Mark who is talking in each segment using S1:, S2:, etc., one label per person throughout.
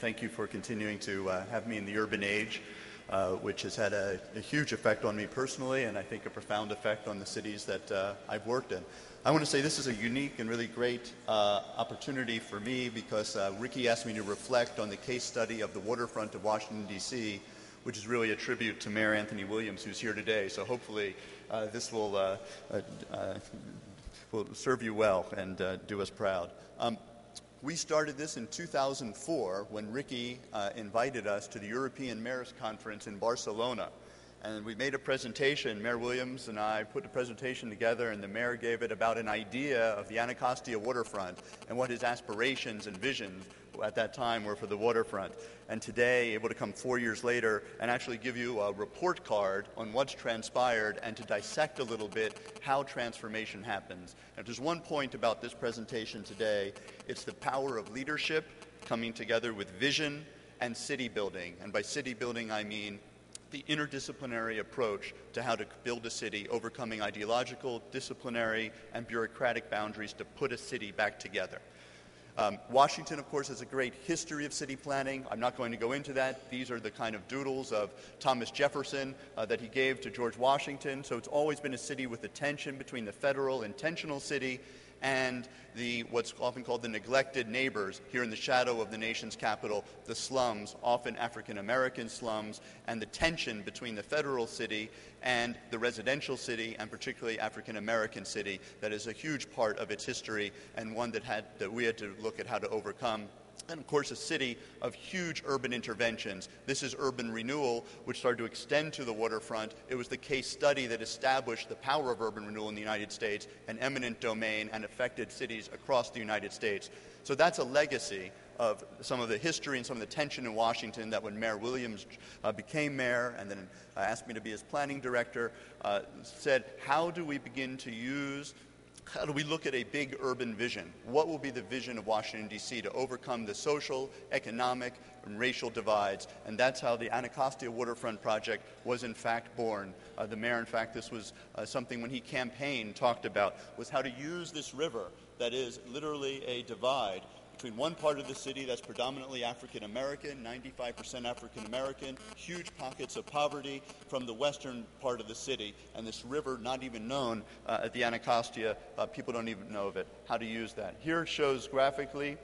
S1: Thank you for continuing to have me in the urban age, which has had a huge effect on me personally, and I think a profound effect on the cities that I've worked in. I want to say this is a unique and really great opportunity for me because Ricky asked me to reflect on the case study of the waterfront of Washington, D.C., which is really a tribute to Mayor Anthony Williams, who's here today. So hopefully this will serve you well and do us proud. We started this in 2004 when Ricky invited us to the European Mayors Conference in Barcelona. And we made a presentation. Mayor Williams and I put the presentation together, and the mayor gave it about an idea of the Anacostia Waterfront and what his aspirations and visions at that time were for the waterfront. And today, able to come 4 years later and actually give you a report card on what's transpired and to dissect a little bit how transformation happens. And if there's one point about this presentation today, it's the power of leadership coming together with vision and city building. And by city building, I mean the interdisciplinary approach to how to build a city, overcoming ideological, disciplinary, and bureaucratic boundaries to put a city back together. Washington, of course, has a great history of city planning. I'm not going to go into that. These are the kind of doodles of Thomas Jefferson that he gave to George Washington. So it's always been a city with a tension between the federal intentional city and what's often called the neglected neighbors here in the shadow of the nation's capital, the slums, often African-American slums, and the tension between the federal city and the residential city, and particularly African-American city. That is a huge part of its history and one that we had to look at how to overcome. And of course, a city of huge urban interventions. This is urban renewal, which started to extend to the waterfront. It was the case study that established the power of urban renewal in the United States, an eminent domain, and affected cities across the United States. So that's a legacy of some of the history and some of the tension in Washington that when Mayor Williams became mayor and then asked me to be his planning director, said, how do we look at a big urban vision? What will be the vision of Washington, D.C. to overcome the social, economic, and racial divides? And that's how the Anacostia Waterfront project was in fact born. The mayor, in fact, this was something when he campaigned talked about, was how to use this river that is literally a divide between one part of the city that's predominantly African-American, 95% African-American, huge pockets of poverty from the western part of the city, and this river not even known at the Anacostia, people don't even know of it, how to use that. Here it shows graphically,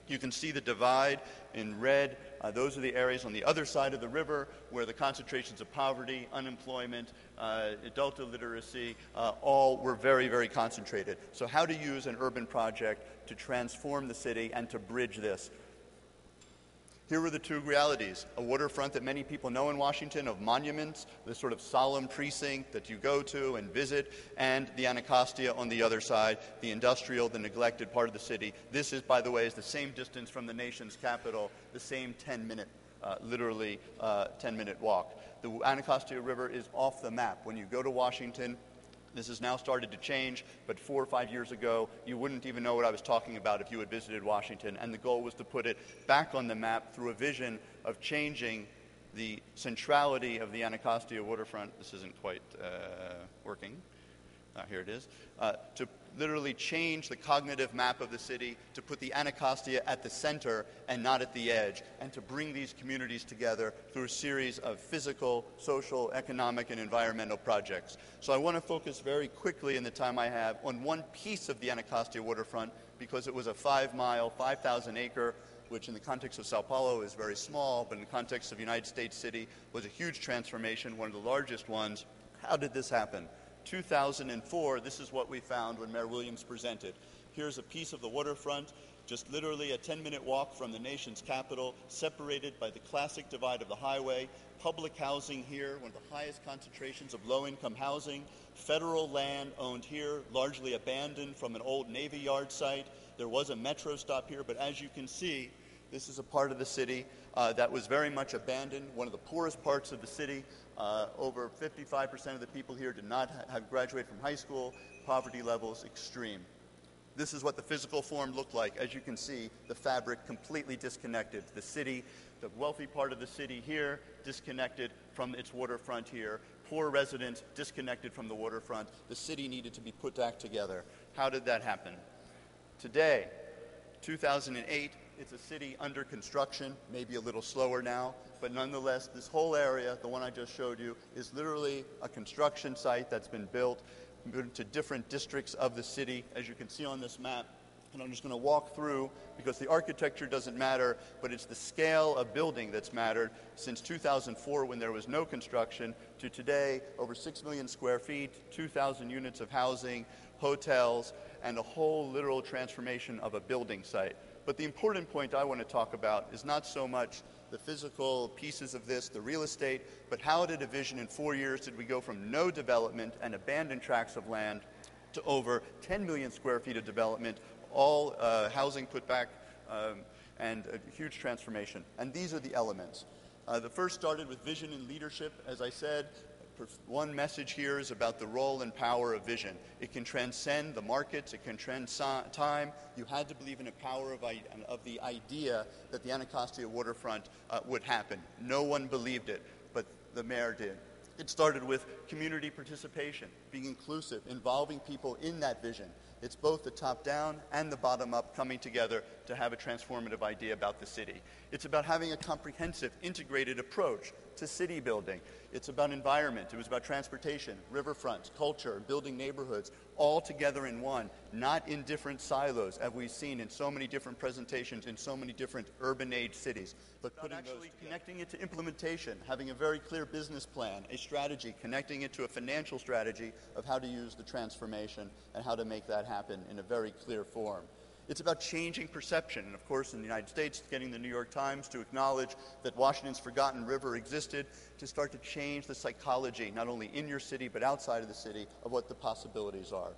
S1: you can see the divide in red. Those are the areas on the other side of the river where the concentrations of poverty, unemployment, adult illiteracy, all were very, very concentrated. So how to use an urban project to transform the city and to bridge this. Here were the two realities, a waterfront that many people know in Washington of monuments, the sort of solemn precinct that you go to and visit, and the Anacostia on the other side, the industrial, the neglected part of the city. This is, by the way, is the same distance from the nation's capital, the same 10-minute, literally 10-minute walk. The Anacostia River is off the map. When you go to Washington, this has now started to change, but 4 or 5 years ago, you wouldn't even know what I was talking about if you had visited Washington, and the goal was to put it back on the map through a vision of changing the centrality of the Anacostia waterfront. This isn't quite working. Here it is. To literally change the cognitive map of the city, to put the Anacostia at the center and not at the edge, and to bring these communities together through a series of physical, social, economic, and environmental projects. So I want to focus very quickly in the time I have on one piece of the Anacostia waterfront because it was a 5-mile, 5,000-acre, which in the context of Sao Paulo is very small, but in the context of United States City was a huge transformation, one of the largest ones. How did this happen? 2004, this is what we found when Mayor Williams presented. Here's a piece of the waterfront, just literally a 10-minute walk from the nation's capital, separated by the classic divide of the highway, public housing here, one of the highest concentrations of low-income housing, federal land owned here, largely abandoned from an old Navy Yard site. There was a metro stop here, but as you can see, this is a part of the city that was very much abandoned, one of the poorest parts of the city. Over 55% of the people here did not have graduated from high school, poverty levels extreme. This is what the physical form looked like. As you can see, the fabric completely disconnected. The city, the wealthy part of the city here, disconnected from its waterfront here. Poor residents disconnected from the waterfront. The city needed to be put back together. How did that happen? Today, 2008, it's a city under construction, maybe a little slower now, but nonetheless, this whole area, the one I just showed you, is literally a construction site that's been built to different districts of the city, as you can see on this map. And I'm just going to walk through, because the architecture doesn't matter, but it's the scale of building that's mattered since 2004, when there was no construction, to today, over 6 million square feet, 2,000 units of housing, hotels, and a whole literal transformation of a building site. But the important point I want to talk about is not so much the physical pieces of this, the real estate, but how did a vision in 4 years did we go from no development and abandoned tracts of land to over 10 million square feet of development, all housing put back, and a huge transformation. And these are the elements. The first started with vision and leadership. As I said, one message here is about the role and power of vision. It can transcend the markets. It can transcend time. You had to believe in the power of the idea that the Anacostia Waterfront would happen. No one believed it, but the mayor did. It started with community participation, being inclusive, involving people in that vision. It's both the top-down and the bottom-up coming together to have a transformative idea about the city. It's about having a comprehensive, integrated approach to city building. It's about environment. It was about transportation, riverfronts, culture, building neighborhoods, all together in one, not in different silos, as we've seen in so many different presentations in so many different urban age cities, but putting actually connecting it to implementation, having a very clear business plan, a strategy, connecting it to a financial strategy of how to use the transformation and how to make that happen in a very clear form. It's about changing perception, and of course in the United States, getting the New York Times to acknowledge that Washington's forgotten river existed, to start to change the psychology, not only in your city but outside of the city, of what the possibilities are.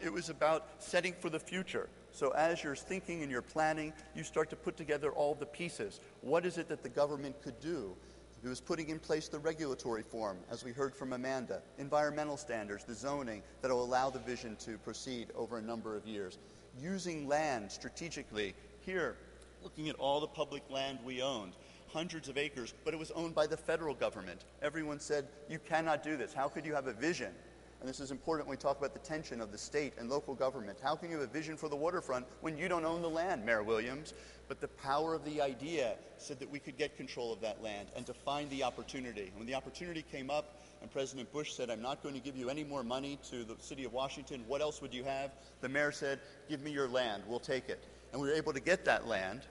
S1: It was about setting for the future. So as you're thinking and you're planning, you start to put together all the pieces. What is it that the government could do? It was putting in place the regulatory form, as we heard from Amanda, environmental standards, the zoning that will allow the vision to proceed over a number of years. Using land strategically. Here, looking at all the public land we owned, hundreds of acres, but it was owned by the federal government. Everyone said, you cannot do this. How could you have a vision? And this is important when we talk about the tension of the state and local government. How can you have a vision for the waterfront when you don't own the land, Mayor Williams? But the power of the idea said that we could get control of that land and to find the opportunity. And when the opportunity came up and President Bush said, I'm not going to give you any more money to the city of Washington, what else would you have? The mayor said, give me your land, we'll take it. And we were able to get that land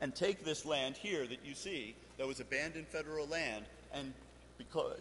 S1: and take this land here that you see that was abandoned federal land and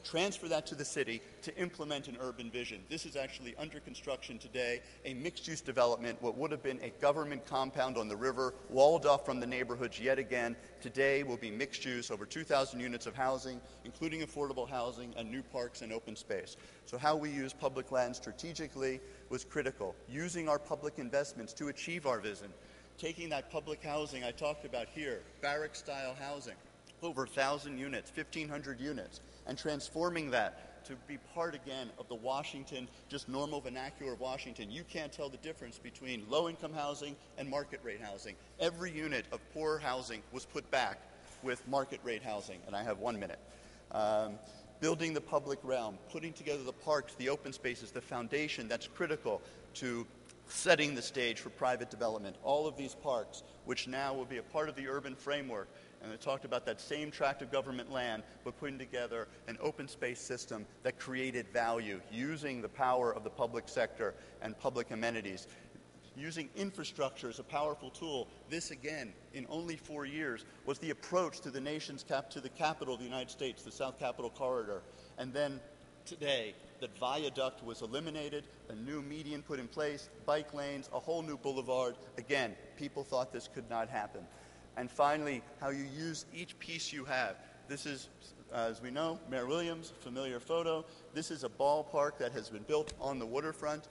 S1: transfer that to the city to implement an urban vision. This is actually under construction today, a mixed-use development, what would have been a government compound on the river, walled off from the neighborhoods yet again. Today will be mixed-use, over 2,000 units of housing, including affordable housing and new parks and open space. So how we use public land strategically was critical. Using our public investments to achieve our vision. Taking that public housing I talked about here, barrack-style housing, over 1,000 units, 1,500 units, and transforming that to be part again of the Washington, just normal vernacular of Washington. You can't tell the difference between low-income housing and market rate housing. Every unit of poor housing was put back with market rate housing, and I have 1 minute. Building the public realm, putting together the parks, the open spaces, the foundation that's critical to setting the stage for private development. All of these parks, which now will be a part of the urban framework, and I talked about that same tract of government land, but putting together an open space system that created value, using the power of the public sector and public amenities. Using infrastructure as a powerful tool. This, again, in only 4 years, was the approach to the nation's to the capital of the United States, the South Capitol Corridor. And then today, that viaduct was eliminated, a new median put in place, bike lanes, a whole new boulevard. Again, people thought this could not happen. And finally, how you use each piece you have. This is, as we know, Mayor Williams, familiar photo. This is a ballpark that has been built on the waterfront.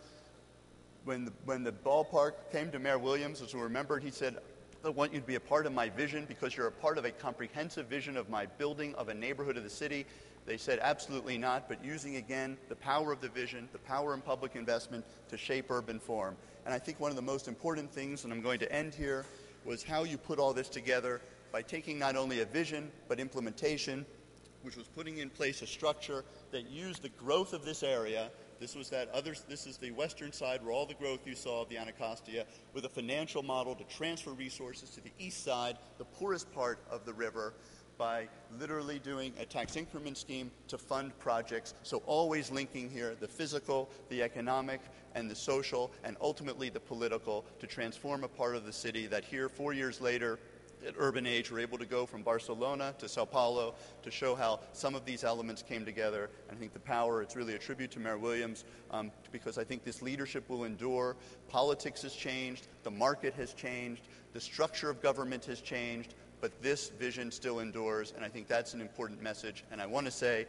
S1: When the ballpark came to Mayor Williams, as we remembered, he said, I want you to be a part of my vision because you're a part of a comprehensive vision of my building of a neighborhood of the city. They said absolutely not, but using again the power of the vision, the power in public investment to shape urban form. And I think one of the most important things, and I'm going to end here, was how you put all this together by taking not only a vision, but implementation, which was putting in place a structure that used the growth of this area, This was this is the western side where all the growth you saw of the Anacostia, with a financial model to transfer resources to the east side, the poorest part of the river, by literally doing a tax increment scheme to fund projects. So always linking here the physical, the economic, and the social, and ultimately the political, to transform a part of the city that here, 4 years later, at Urban Age, we're able to go from Barcelona to Sao Paulo to show how some of these elements came together. And I think the power, it's really a tribute to Mayor Williams, because I think this leadership will endure. Politics has changed, the market has changed, the structure of government has changed, but this vision still endures, and I think that's an important message. And I want to say,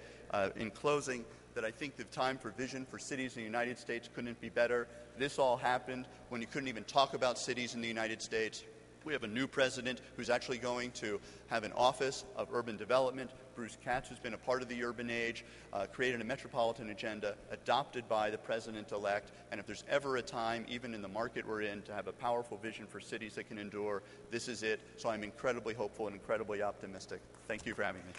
S1: in closing, that I think the time for vision for cities in the United States couldn't be better. This all happened when you couldn't even talk about cities in the United States. We have a new president who's actually going to have an office of urban development. Bruce Katz, who's been a part of the Urban Age, created a metropolitan agenda adopted by the president-elect. And if there's ever a time, even in the market we're in, to have a powerful vision for cities that can endure, this is it. So I'm incredibly hopeful and incredibly optimistic. Thank you for having me.